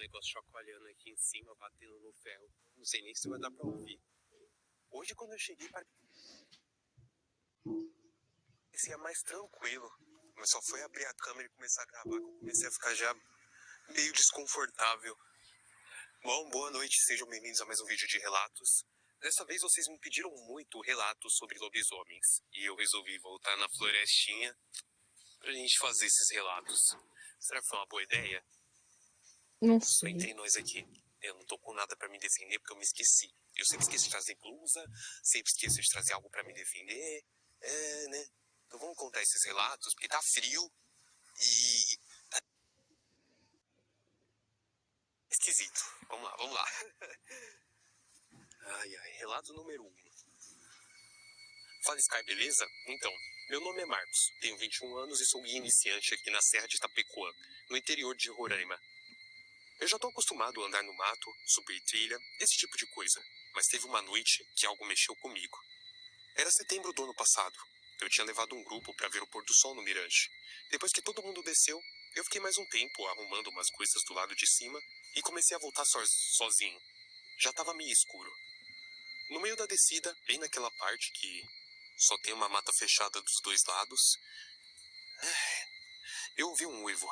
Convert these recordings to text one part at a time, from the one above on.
negócio chacoalhando aqui em cima, batendo no ferro. Não sei nem se vai dar pra ouvir. Hoje, quando eu cheguei, parecia mais tranquilo. Mas só foi abrir a câmera e começar a gravar que eu comecei a ficar já meio desconfortável. Bom, boa noite, sejam bem-vindos a mais um vídeo de relatos. Dessa vez vocês me pediram muito relatos sobre lobisomens. E eu resolvi voltar na florestinha pra gente fazer esses relatos. Será que foi uma boa ideia? Não sei. Entre nós aqui. Eu não tô com nada pra me defender porque eu me esqueci. Eu sempre esqueço de trazer blusa, sempre esqueço de trazer algo pra me defender. Né? Então vamos contar esses relatos, porque tá frio e tá esquisito. Vamos lá. Ai, relato número 1. Fala, Sky, beleza? Então, meu nome é Marcos, tenho 21 anos e sou guia iniciante aqui na Serra de Itapecuã, no interior de Roraima. Eu já tô acostumado a andar no mato, subir trilha, esse tipo de coisa. Mas teve uma noite que algo mexeu comigo. Era setembro do ano passado. Eu tinha levado um grupo para ver o pôr do sol no mirante. Depois que todo mundo desceu, eu fiquei mais um tempo arrumando umas coisas do lado de cima e comecei a voltar sozinho. Já tava meio escuro. No meio da descida, bem naquela parte que só tem uma mata fechada dos dois lados, eu ouvi um uivo.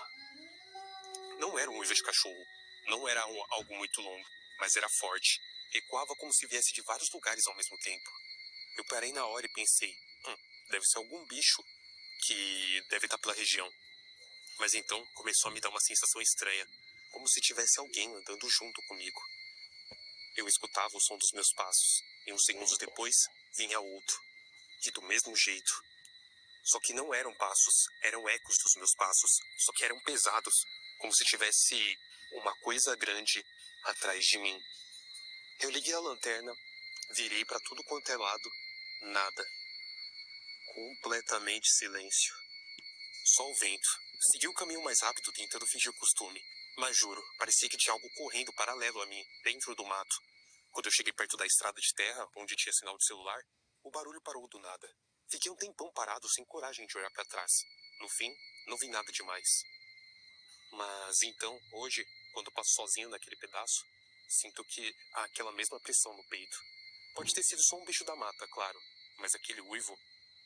Não era um uivo de cachorro, não era algo muito longo, mas era forte. Ecoava como se viesse de vários lugares ao mesmo tempo. Eu parei na hora e pensei, deve ser algum bicho que deve estar pela região. Mas então começou a me dar uma sensação estranha, como se tivesse alguém andando junto comigo. Eu escutava o som dos meus passos, e uns segundos depois vinha outro, e do mesmo jeito. Só que não eram passos, eram ecos dos meus passos, só que eram pesados, como se tivesse uma coisa grande atrás de mim. Eu liguei a lanterna, virei para tudo quanto é lado, nada. Completamente silêncio. Só o vento. Segui o caminho mais rápido tentando fingir o costume. Mas juro, parecia que tinha algo correndo paralelo a mim, dentro do mato. Quando eu cheguei perto da estrada de terra, onde tinha sinal de celular, o barulho parou do nada. Fiquei um tempão parado sem coragem de olhar para trás. No fim, não vi nada demais. Mas então, hoje, quando passo sozinho naquele pedaço, sinto que há aquela mesma pressão no peito. Pode ter sido só um bicho da mata, claro, mas aquele uivo,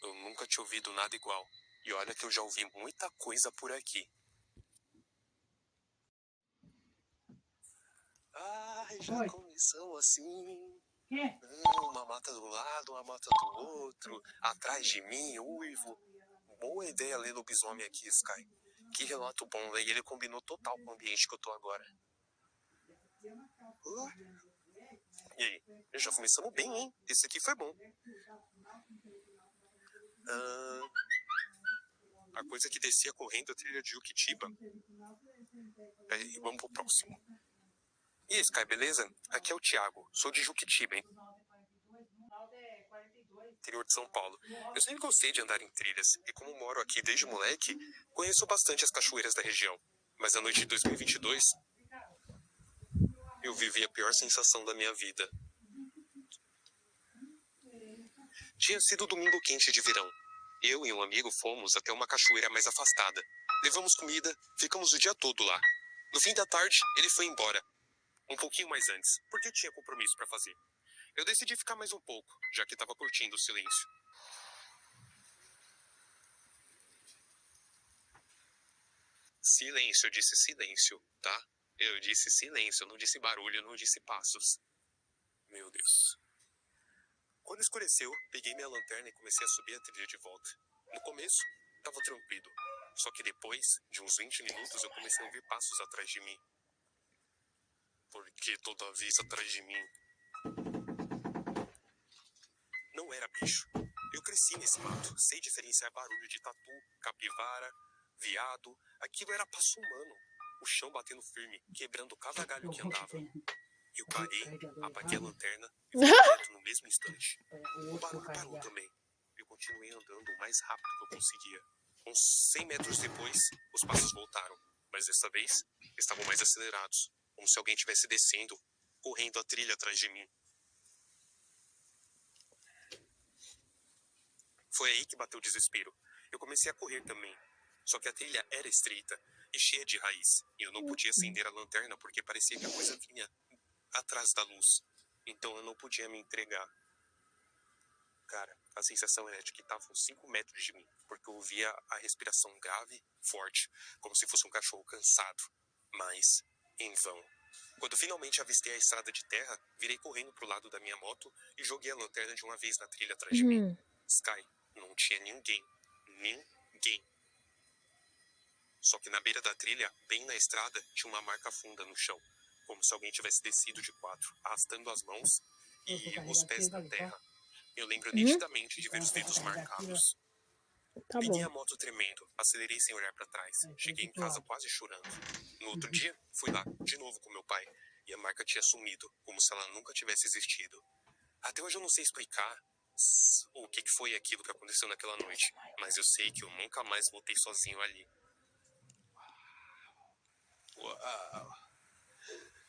eu nunca tinha ouvido nada igual. E olha que eu já ouvi muita coisa por aqui. Já começou assim. Uma mata do lado, uma mata do outro. Atrás de mim, uivo. Boa ideia ler lobisomem aqui, Sky. Que relato bom, né? E ele combinou total com o ambiente que eu tô agora. E aí? Já começamos bem, hein? Esse aqui foi bom. A coisa que descia correndo a trilha de Juquitiba. E vamos pro próximo. E aí, Sky, beleza? Aqui é o Thiago. Sou de Juquitiba, hein? Interior de São Paulo. Eu sempre gostei de andar em trilhas, e como moro aqui desde moleque, conheço bastante as cachoeiras da região. Mas a noite de 2022, eu vivi a pior sensação da minha vida. Tinha sido domingo quente de verão. Eu e um amigo fomos até uma cachoeira mais afastada. Levamos comida, ficamos o dia todo lá. No fim da tarde, ele foi embora. Um pouquinho mais antes, porque tinha compromisso para fazer. Eu decidi ficar mais um pouco, já que estava curtindo o silêncio. Silêncio, eu disse silêncio, tá? Eu disse silêncio, eu não disse barulho, eu não disse passos. Meu Deus. Quando escureceu, peguei minha lanterna e comecei a subir a trilha de volta. No começo, tava tranquilo. Só que depois, de uns 20 minutos, eu comecei a ouvir passos atrás de mim. Por que toda vez atrás de mim? Não era bicho. Eu cresci nesse mato, sei diferenciar barulho de tatu, capivara, veado. Aquilo era passo humano. O chão batendo firme, quebrando cada galho que andava. Eu parei, apaguei a lanterna e fiquei quieto no mesmo instante. O barulho parou também. Eu continuei andando o mais rápido que eu conseguia. Uns 100 metros depois, os passos voltaram. Mas dessa vez, estavam mais acelerados. Como se alguém estivesse descendo, correndo a trilha atrás de mim. Foi aí que bateu o desespero. Eu comecei a correr também. Só que a trilha era estreita. e cheia de raiz. E eu não podia acender a lanterna porque parecia que a coisa vinha atrás da luz. Então eu não podia me entregar. Cara, a sensação era de que estavam 5 metros de mim, porque eu ouvia a respiração grave, forte, como se fosse um cachorro cansado. Mas, em vão. Quando finalmente avistei a estrada de terra, virei correndo pro lado da minha moto e joguei a lanterna de uma vez na trilha atrás de mim. Sky, não tinha ninguém. Ninguém. Só que na beira da trilha, bem na estrada, tinha uma marca funda no chão, como se alguém tivesse descido de 4, arrastando as mãos e os pés na terra. Eu lembro nitidamente de ver os dedos marcados. Tá Liguei a bom. moto tremendo, acelerei sem olhar para trás. Cheguei em casa quase chorando. No outro dia, fui lá, de novo com meu pai, e a marca tinha sumido, como se ela nunca tivesse existido. Até hoje eu não sei explicar o que foi aquilo que aconteceu naquela noite, mas eu sei que eu nunca mais voltei sozinho ali. Uau!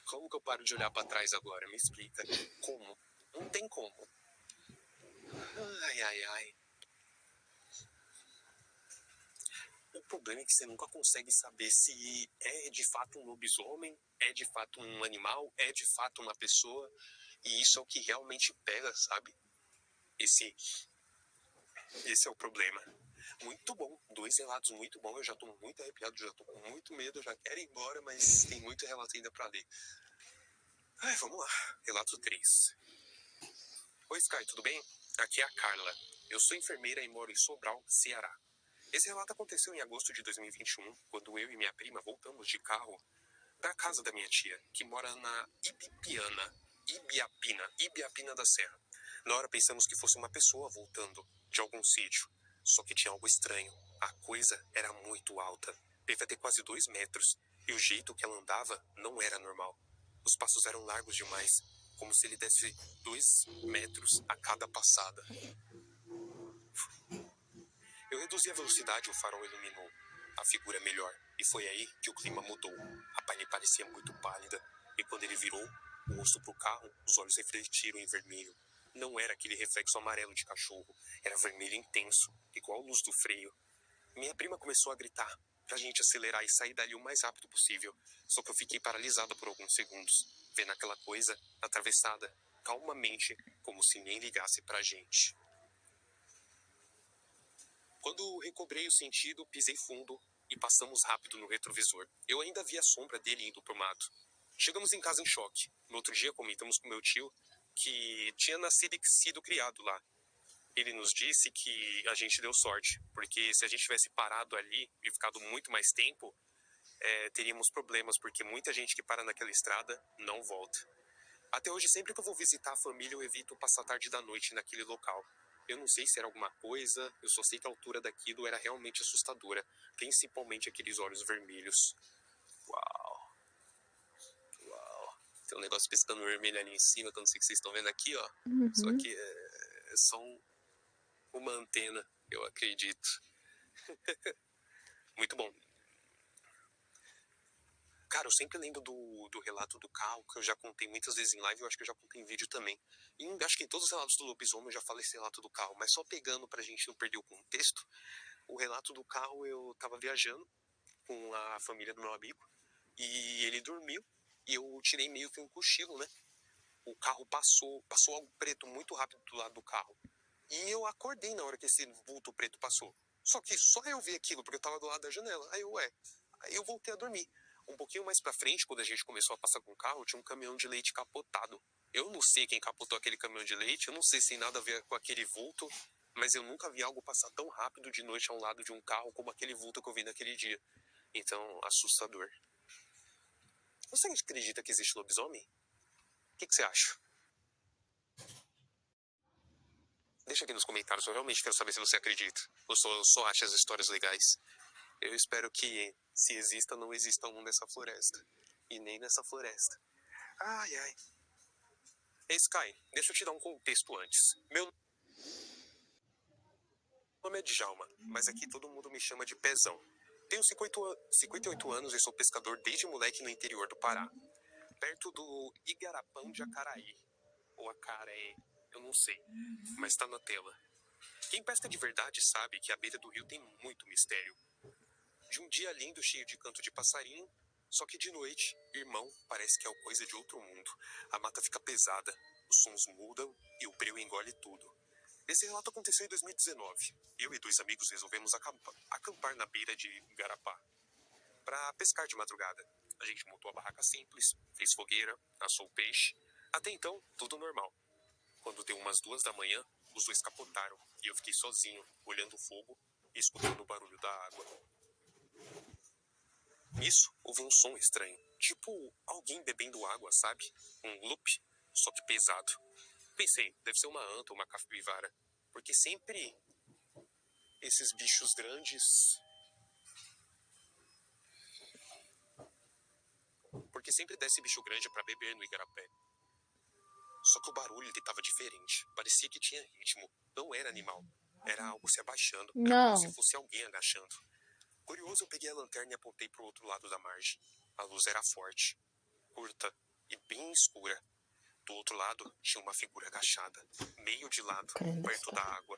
Como que eu paro de olhar para trás agora? Me explica. Como? Não tem como. Ai, ai, ai. O problema é que você nunca consegue saber se é de fato um lobisomem, é de fato um animal, é de fato uma pessoa. E isso é o que realmente pega, sabe? Esse é o problema. Muito bom. 2 relatos muito bons. Eu já tô muito arrepiado, já tô com muito medo, já quero ir embora, mas tem muito relato ainda pra ler. Ai, vamos lá. Relato 3. Oi, Sky, tudo bem? Aqui é a Carla. Eu sou enfermeira e moro em Sobral, Ceará. Esse relato aconteceu em agosto de 2021, quando eu e minha prima voltamos de carro da casa da minha tia, que mora na Ibiapina da Serra. Na hora pensamos que fosse uma pessoa voltando de algum sítio, só que tinha algo estranho. A coisa era muito alta, devia ter quase 2 metros, e o jeito que ela andava não era normal. Os passos eram largos demais, como se ele desse 2 metros a cada passada. Eu reduzi a velocidade e o farol iluminou a figura melhor. E foi aí que o clima mudou. A Penny parecia muito pálida. E quando ele virou o rosto pro carro, os olhos refletiram em vermelho. Não era aquele reflexo amarelo de cachorro. Era vermelho intenso, igual a luz do freio. Minha prima começou a gritar pra gente acelerar e sair dali o mais rápido possível. Só que eu fiquei paralisada por alguns segundos, vendo aquela coisa atravessada calmamente, como se nem ligasse pra gente. Quando recobrei o sentido, pisei fundo e passamos rápido no retrovisor. Eu ainda vi a sombra dele indo pro mato. Chegamos em casa em choque. No outro dia, comentamos com meu tio que tinha nascido e sido criado lá. Ele nos disse que a gente deu sorte, porque se a gente tivesse parado ali e ficado muito mais tempo, teríamos problemas, porque muita gente que para naquela estrada não volta. Até hoje, sempre que eu vou visitar a família, eu evito passar tarde da noite naquele local. Eu não sei se era alguma coisa, eu só sei que a altura daquilo era realmente assustadora, principalmente aqueles olhos vermelhos. Uau. Uau. Tem um negócio piscando vermelho ali em cima, que eu não sei o que vocês estão vendo aqui, ó. Só que é só uma antena, eu acredito. Muito bom. Cara, eu sempre lembro do relato do carro, que eu já contei muitas vezes em live, eu acho que eu já contei em vídeo também. E acho que em todos os relatos do lobisomem eu já falei esse relato do carro, mas só pegando pra gente não perder o contexto, o relato do carro eu tava viajando com a família do meu amigo, e ele dormiu, e eu tirei meio que um cochilo, né? O carro passou algo preto muito rápido do lado do carro. E eu acordei na hora que esse vulto preto passou. Só que só eu vi aquilo, porque eu tava do lado da janela. Aí eu voltei a dormir. Um pouquinho mais pra frente, quando a gente começou a passar com o carro, tinha um caminhão de leite capotado. Eu não sei quem capotou aquele caminhão de leite, eu não sei se tem nada a ver com aquele vulto, mas eu nunca vi algo passar tão rápido de noite ao lado de um carro como aquele vulto que eu vi naquele dia. Então, assustador. Você acredita que existe lobisomem? O que você acha? Deixa aqui nos comentários, eu realmente quero saber se você acredita. Ou só acha as histórias legais. Eu espero que, se exista, não exista um nessa floresta. E nem nessa floresta. Ai, ai. Hey, Sky, deixa eu te dar um contexto antes. Meu nome é Djalma, mas aqui todo mundo me chama de Pezão. Tenho 58 anos e sou pescador desde moleque no interior do Pará. Perto do Igarapão de Acaraí. Ou Acaré, eu não sei. Mas tá na tela. Quem pesca de verdade sabe que a beira do rio tem muito mistério. De um dia lindo, cheio de canto de passarinho, só que de noite, irmão, parece que é coisa de outro mundo. A mata fica pesada, os sons mudam e o breu engole tudo. Esse relato aconteceu em 2019. Eu e 2 amigos resolvemos acampar na beira de Igarapá para pescar de madrugada. A gente montou a barraca simples, fez fogueira, assou o peixe. Até então, tudo normal. Quando deu umas 2 da manhã, os dois capotaram e eu fiquei sozinho, olhando o fogo e escutando o barulho da água. Nisso, houve um som estranho, tipo alguém bebendo água, sabe? Um loop, só que pesado. Pensei, deve ser uma anta ou uma capivara, porque sempre esses bichos grandes... Porque sempre desce bicho grande pra beber no igarapé. Só que o barulho ele tava diferente. Parecia que tinha ritmo. Não era animal. Era algo se abaixando. Era como se Não. fosse alguém agachando. Curioso, eu peguei a lanterna e apontei pro outro lado da margem. A luz era forte, curta e bem escura. Do outro lado, tinha uma figura agachada, meio de lado, Credo, perto da água.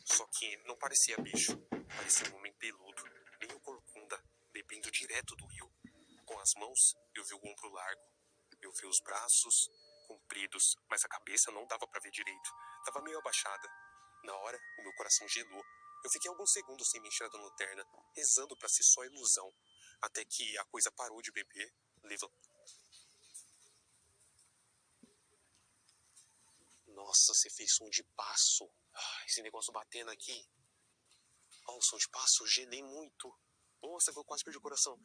Só que não parecia bicho. Parecia um homem peludo, meio corcunda, bebendo direto do rio. Com as mãos, eu vi o ombro largo. Eu vi os braços compridos, mas a cabeça não dava pra ver direito. Tava meio abaixada. Na hora, o meu coração gelou. Eu fiquei alguns segundos sem me encher da lanterna, rezando pra ser só ilusão. Até que a coisa parou de beber, Nossa, você fez som de passo. Esse negócio batendo aqui. O som de passo, eu gelei muito. Nossa, eu quase perdi o coração.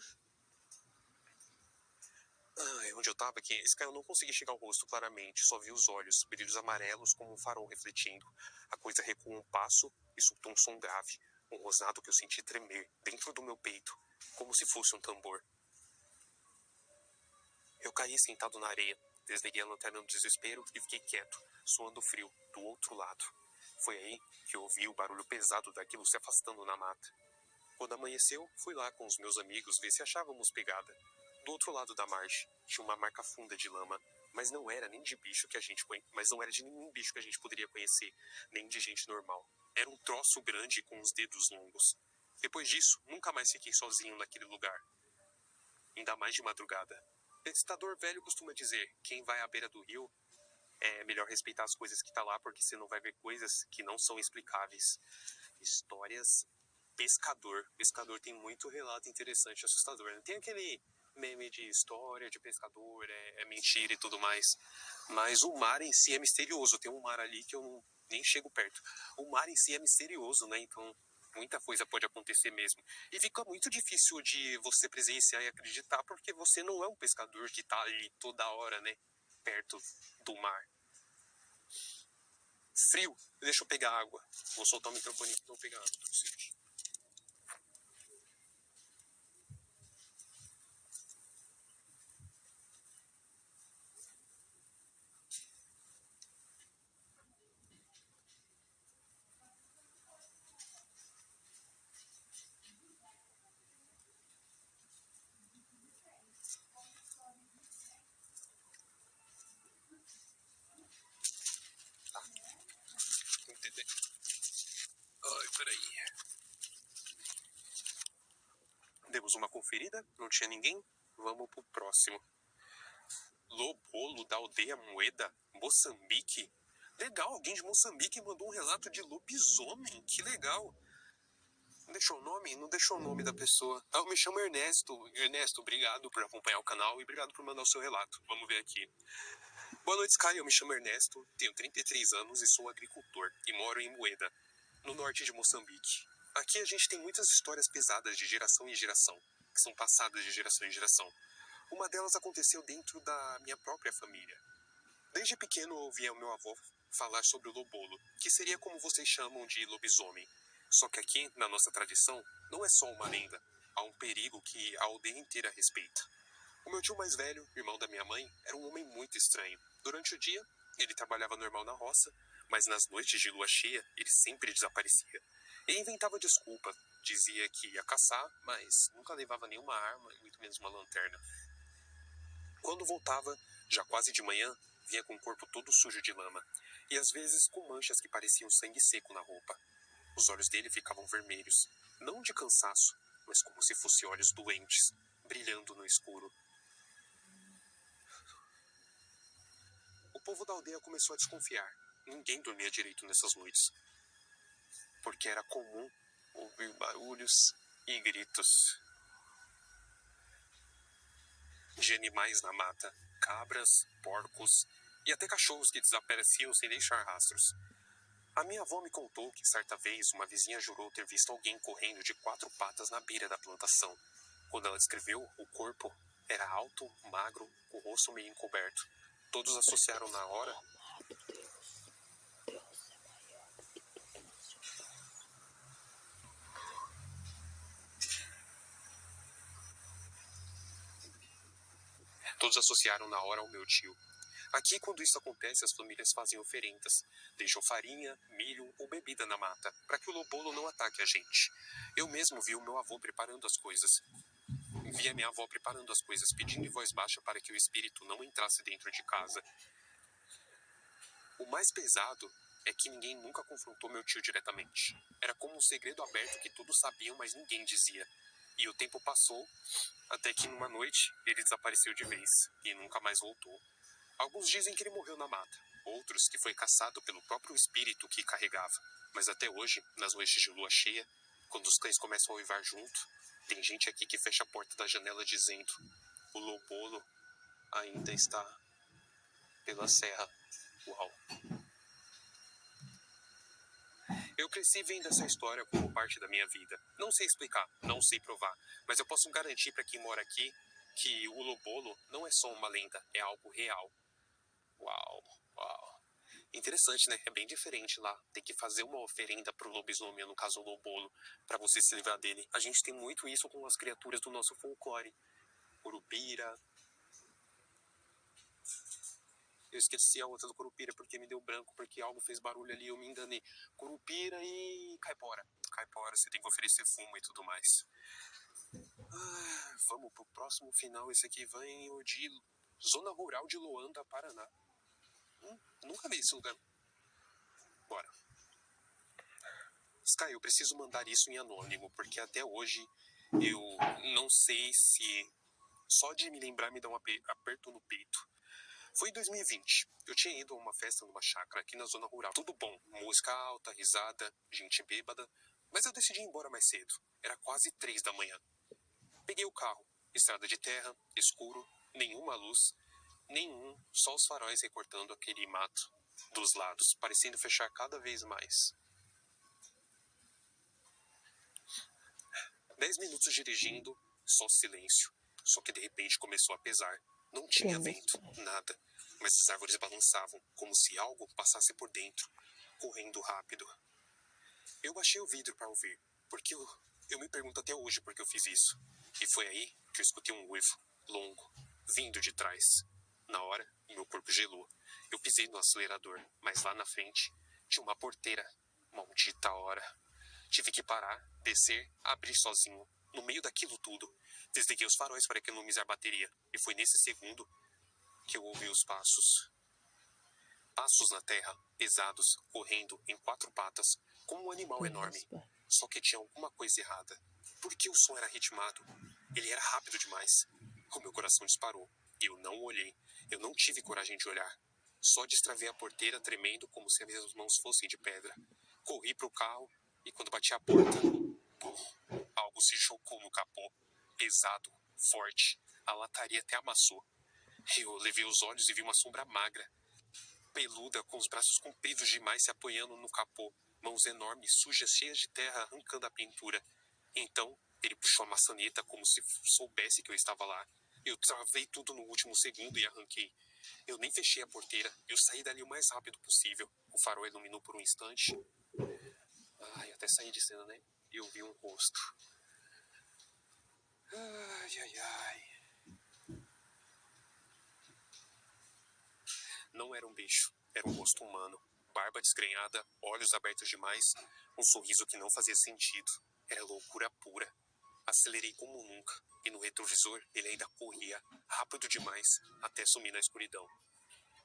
Onde eu tava aqui, esse cara eu não consegui chegar ao rosto claramente, só vi os olhos, brilhos amarelos como um farol refletindo. A coisa recuou um passo e soltou um som grave, um rosnado que eu senti tremer dentro do meu peito, como se fosse um tambor. Eu caí sentado na areia, desliguei a lanterna no desespero e fiquei quieto, suando frio, do outro lado. Foi aí que eu ouvi o barulho pesado daquilo se afastando na mata. Quando amanheceu, fui lá com os meus amigos ver se achávamos pegada. Do outro lado da margem, tinha uma marca funda de lama, mas não era nem de bicho que a gente mas não era de nenhum bicho que a gente poderia conhecer, nem de gente normal. Era um troço grande com os dedos longos. Depois disso, nunca mais fiquei sozinho naquele lugar. Ainda mais de madrugada. Pescador velho costuma dizer, quem vai à beira do rio é melhor respeitar as coisas que tá lá, porque você não vai ver coisas que não são explicáveis. Histórias pescador. Pescador tem muito relato interessante, assustador. Não tem aquele meme de história de pescador, é mentira e tudo mais. Mas o mar em si é misterioso. Tem um mar ali que eu nem chego perto. O mar em si é misterioso, né? Então, muita coisa pode acontecer mesmo. E fica muito difícil de você presenciar e acreditar, porque você não é um pescador que tá ali toda hora, né? Perto do mar. Frio. Deixa eu pegar água. Vou soltar o microfone aqui pra eu pegar água. Entender. Ai, peraí. Demos uma conferida, não tinha ninguém. Vamos pro próximo. Lobolo da aldeia Moeda, Moçambique. Legal, alguém de Moçambique mandou um relato de lobisomem. Que legal. Não deixou o nome? Não deixou o nome da pessoa. Eu me chamo Ernesto. Ernesto, obrigado por acompanhar o canal e obrigado por mandar o seu relato. Vamos ver aqui. Boa noite, Sky. Eu me chamo Ernesto, tenho 33 anos e sou agricultor. E moro em Moeda, no norte de Moçambique. Aqui a gente tem muitas histórias pesadas de geração em geração, que são passadas de geração em geração. Uma delas aconteceu dentro da minha própria família. Desde pequeno eu ouvia o meu avô falar sobre o lobolo, que seria como vocês chamam de lobisomem. Só que aqui, na nossa tradição, não é só uma lenda. Há um perigo que a aldeia inteira respeita. O meu tio mais velho, irmão da minha mãe, era um homem muito estranho. Durante o dia, ele trabalhava normal na roça, mas nas noites de lua cheia, ele sempre desaparecia. Ele inventava desculpa, dizia que ia caçar, mas nunca levava nenhuma arma, muito menos uma lanterna. Quando voltava, já quase de manhã, vinha com o corpo todo sujo de lama, e às vezes com manchas que pareciam sangue seco na roupa. Os olhos dele ficavam vermelhos, não de cansaço, mas como se fossem olhos doentes, brilhando no escuro. O povo da aldeia começou a desconfiar. Ninguém dormia direito nessas noites, porque era comum ouvir barulhos e gritos de animais na mata, cabras, porcos e até cachorros que desapareciam sem deixar rastros. A minha avó me contou que, certa vez, uma vizinha jurou ter visto alguém correndo de 4 patas na beira da plantação. Quando ela descreveu, o corpo era alto, magro, com o rosto meio encoberto. Todos associaram na hora ao meu tio. Aqui, quando isso acontece, as famílias fazem oferendas. Deixam farinha, milho ou bebida na mata, para que o lobolo não ataque a gente. Eu mesmo vi o meu avô preparando as coisas. Vi a minha avó preparando as coisas, pedindo em voz baixa para que o espírito não entrasse dentro de casa. O mais pesado é que ninguém nunca confrontou meu tio diretamente. Era como um segredo aberto que todos sabiam, mas ninguém dizia. E o tempo passou, até que numa noite ele desapareceu de vez e nunca mais voltou. Alguns dizem que ele morreu na mata, outros que foi caçado pelo próprio espírito que carregava. Mas até hoje, nas noites de lua cheia, quando os cães começam a uivar junto, tem gente aqui que fecha a porta da janela dizendo: o lobolo ainda está pela serra. Uau! Eu cresci vendo essa história como parte da minha vida. Não sei explicar, não sei provar, mas eu posso garantir para quem mora aqui que o lobolo não é só uma lenda, é algo real. Uau, uau. Interessante, né? É bem diferente lá. Tem que fazer uma oferenda pro lobisomem, no caso o lobolo, para você se livrar dele. A gente tem muito isso com as criaturas do nosso folclore. Curupira. Eu esqueci a outra do Curupira porque me deu branco, porque algo fez barulho ali e eu me enganei. Curupira e caipora. Caipora, você tem que oferecer fumo e tudo mais. Vamos pro próximo final. Esse aqui vem de Zona Rural de Loanda, Paraná. Nunca vi esse lugar. Bora. Sky, eu preciso mandar isso em anônimo, porque até hoje eu não sei se só de me lembrar me dá um aperto no peito. Foi em 2020. Eu tinha ido a uma festa numa chácara aqui na zona rural. Tudo bom, música alta, risada, gente bêbada, mas eu decidi ir embora mais cedo. Era quase 3 da manhã. Peguei o carro, estrada de terra, escuro, nenhuma luz, só os faróis recortando aquele mato dos lados, parecendo fechar cada vez mais. 10 minutos dirigindo, só silêncio. Só que de repente começou a pesar. Não tinha vento, nada. Mas as árvores balançavam, como se algo passasse por dentro, correndo rápido. Eu baixei o vidro para ouvir, porque eu me pergunto até hoje por que eu fiz isso. E foi aí que eu escutei um uivo, longo, vindo de trás. Na hora, meu corpo gelou. Eu pisei no acelerador, mas lá na frente tinha uma porteira. Maldita hora. Tive que parar, descer, abrir sozinho. No meio daquilo tudo, desliguei os faróis para economizar bateria. E foi nesse segundo que eu ouvi os passos. Passos na terra, pesados, correndo em 4 patas, como um animal enorme. Só que tinha alguma coisa errada. Por que o som era ritmado? Ele era rápido demais. O meu coração disparou. E eu não olhei. Eu não tive coragem de olhar. Só destravei a porteira tremendo como se as minhas mãos fossem de pedra. Corri para o carro e quando bati a porta, algo se chocou no capô. Pesado, forte. A lataria até amassou. Eu levei os olhos e vi uma sombra magra, peluda, com os braços compridos demais se apoiando no capô, mãos enormes, sujas, cheias de terra, arrancando a pintura. Então, ele puxou a maçaneta como se soubesse que eu estava lá. Eu travei tudo no último segundo e arranquei. Eu nem fechei a porteira, eu saí dali o mais rápido possível. O farol iluminou por um instante. Até saí de cena, né? Eu vi um rosto. Não era um bicho, era um rosto humano. Barba desgrenhada, olhos abertos demais, um sorriso que não fazia sentido. Era loucura pura. Acelerei como nunca, e no retrovisor ele ainda corria, rápido demais, até sumir na escuridão.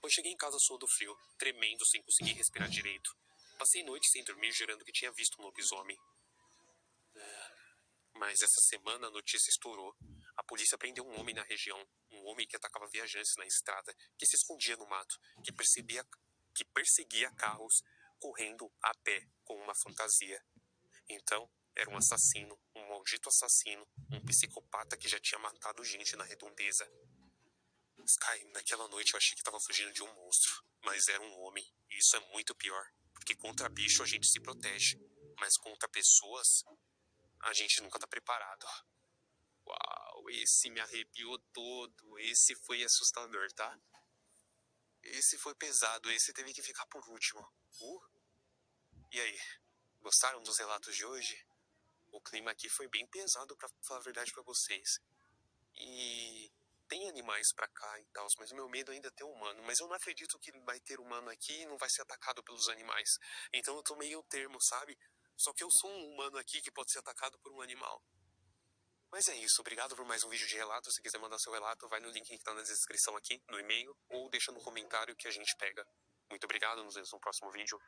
Eu cheguei em casa suando frio, tremendo sem conseguir respirar direito. Passei noite sem dormir, jurando que tinha visto um lobisomem. Mas essa semana a notícia estourou. A polícia prendeu um homem na região. Um homem que atacava viajantes na estrada, que se escondia no mato, que perseguia carros correndo a pé com uma fantasia. Então, era um assassino, um maldito assassino, um psicopata que já tinha matado gente na redondeza. Sky, naquela noite eu achei que tava fugindo de um monstro, mas era um homem, e isso é muito pior, porque contra bicho a gente se protege, mas contra pessoas, a gente nunca tá preparado. Uau, esse me arrepiou todo, esse foi assustador, tá? Esse foi pesado, esse teve que ficar por último. E aí, gostaram dos relatos de hoje? O clima aqui foi bem pesado, pra falar a verdade pra vocês. E tem animais pra cá e tal, mas o meu medo ainda é ter humano. Mas eu não acredito que vai ter humano aqui e não vai ser atacado pelos animais. Então eu tô meio termo, sabe? Só que eu sou um humano aqui que pode ser atacado por um animal. Mas é isso, obrigado por mais um vídeo de relato. Se quiser mandar seu relato, vai no link que tá na descrição aqui, no e-mail, ou deixa no comentário que a gente pega. Muito obrigado, nos vemos no próximo vídeo.